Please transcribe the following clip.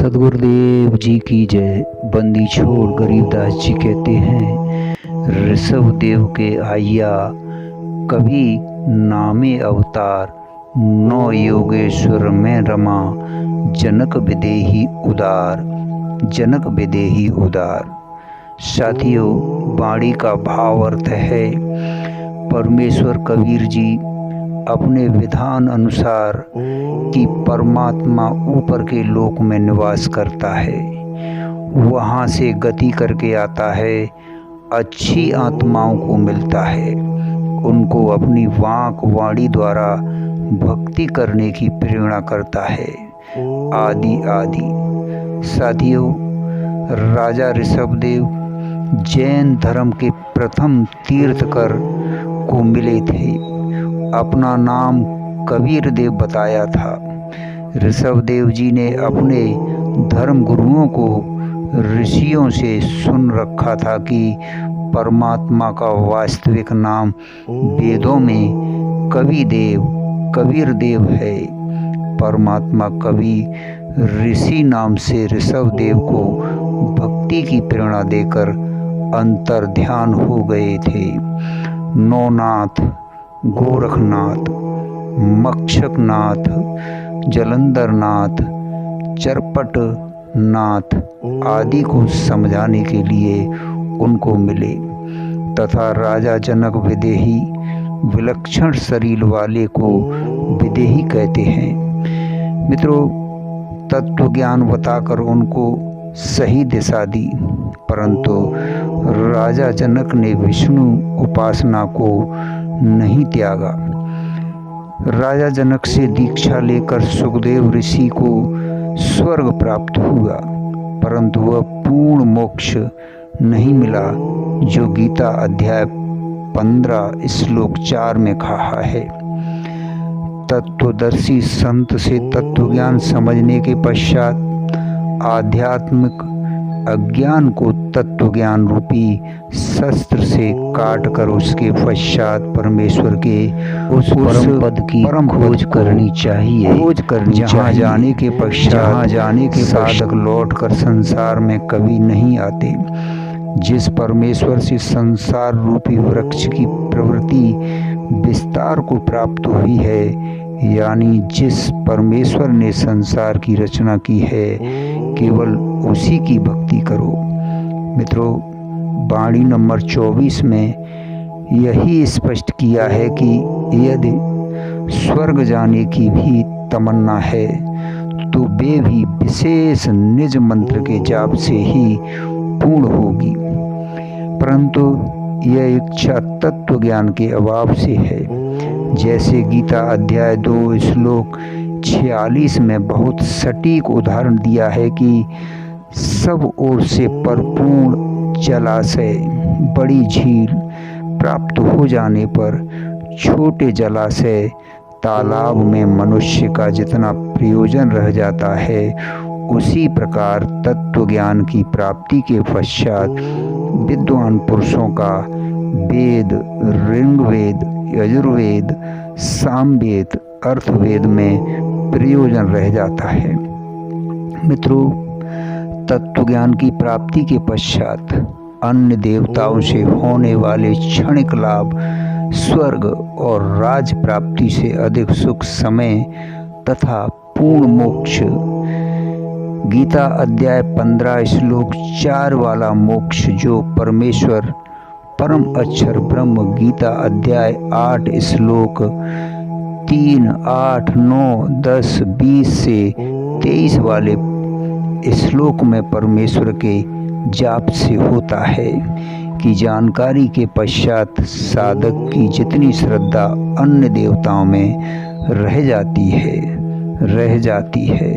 सदगुरुदेव जी की जय। बंदी छोड़ गरीबदास जी कहते हैं, ऋषभ देव के आया कभी नामे अवतार, नौ योगेश्वर में रमा, जनक विदेही उदार, जनक विदेही उदार। साथियों, वाणी का भाव अर्थ है, परमेश्वर कबीर जी अपने विधान अनुसार कि परमात्मा ऊपर के लोक में निवास करता है, वहाँ से गति करके आता है, अच्छी आत्माओं को मिलता है, उनको अपनी वाक वाणी द्वारा भक्ति करने की प्रेरणा करता है, आदि आदि। साथियों, राजा ऋषभदेव जैन धर्म के प्रथम तीर्थकर को मिले थे। अपना नाम कबीर देव बताया था। ऋषभदेव जी ने अपने धर्म गुरुओं को ऋषियों से सुन रखा था कि परमात्मा का वास्तविक नाम वेदों में कबीर देव है। परमात्मा कवि ऋषि नाम से ऋषभदेव को भक्ति की प्रेरणा देकर अंतर ध्यान हो गए थे। नौनाथ, गोरखनाथ, मक्षकनाथ, जलंधरनाथ, चरपटनाथ आदि को समझाने के लिए उनको मिले तथा राजा जनक विदेही, विलक्षण शरीर वाले को विदेही कहते हैं। मित्रों, तत्व ज्ञान बताकर उनको सही दिशा दी, परंतु राजा जनक ने विष्णु उपासना को नहीं त्यागा। राजा जनक से दीक्षा लेकर सुखदेव ऋषि को स्वर्ग प्राप्त हुआ, परंतु वह पूर्ण मोक्ष नहीं मिला जो गीता अध्याय 15 श्लोक 4 में कहा है। तत्वदर्शी संत से तत्व ज्ञान समझने के पश्चात आध्यात्मिक अज्ञान को तत्व ज्ञान रूपी शस्त्र से काट कर उसके पश्चात परमेश्वर के उस परम पद की खोज करनी चाहिए। जहाँ जाने के पश्चात साधक लौटकर संसार में कभी नहीं आते। जिस परमेश्वर से संसार रूपी वृक्ष की प्रवृत्ति विस्तार को प्राप्त हुई है, यानी जिस परमेश्वर ने संसार की रचना की है, केवल उसी की भक्ति करो। मित्रों, वाणी नंबर 24 में यही स्पष्ट किया है कि यदि स्वर्ग जाने की भी तमन्ना है तो वे भी विशेष निज मंत्र के जाप से ही पूर्ण होगी, परंतु यह इच्छा तत्व ज्ञान के अभाव से है। जैसे गीता अध्याय 2 श्लोक 46 में बहुत सटीक उदाहरण दिया है कि सब ओर से परिपूर्ण जलाशय, बड़ी झील प्राप्त हो जाने पर छोटे जलाशय, तालाब में मनुष्य का जितना प्रयोजन रह जाता है, उसी प्रकार तत्व ज्ञान की प्राप्ति के पश्चात विद्वान पुरुषों का वेद, ऋग्वेद, यजुर्वेद, सामवेद, अर्थवेद में प्रयोजन रह जाता है। मित्रों, तत्व ज्ञान की प्राप्ति के पश्चात अन्य देवताओं से होने वाले क्षणिक लाभ स्वर्ग और राज प्राप्ति से अधिक सुख, समय तथा पूर्ण मोक्ष, गीता अध्याय 15 श्लोक 4 वाला मोक्ष जो परमेश्वर परम अक्षर ब्रह्म, गीता अध्याय 8 श्लोक 3, 8, 9, 10, 20 से 23 वाले श्लोक में परमेश्वर के जाप से होता है कि जानकारी के पश्चात साधक की जितनी श्रद्धा अन्य देवताओं में रह जाती है